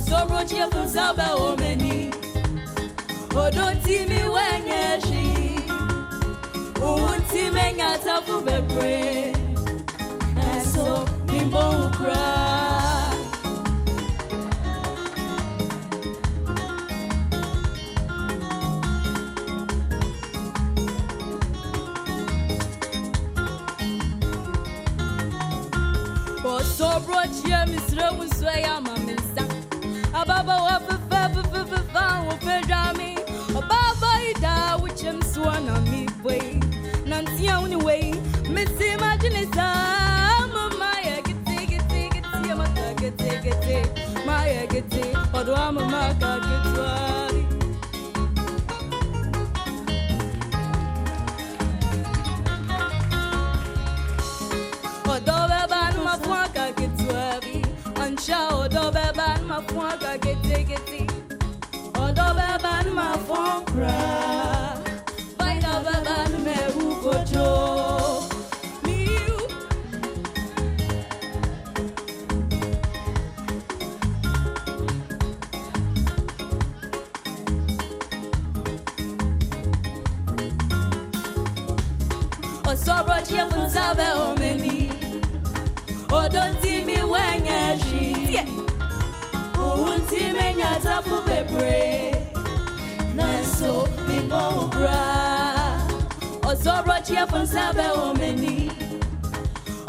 so roach ya funzaba omeni. Don't see me when she. Unti me nyata fu bebre. So me won't cry. So brought you, Miss Rowan, sway, I'm a minister. A baba of a fan will pay me. A baba, da, which I'm sworn on me way. Nancy, only way, Miss Imagine is my take it, my egg, or do I'm a marker, get right. Show dobe ban ma fwanka gete odobe ban ma fwankra by dobe ban me ukojo miu o sobro chia funzabe o meni o don't see me when she unti me nyata fu bebre na so me mo bra o sobro chia funsabe o meni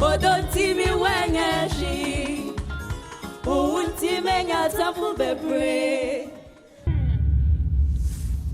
o don't see me when she unti me nyata fu bebre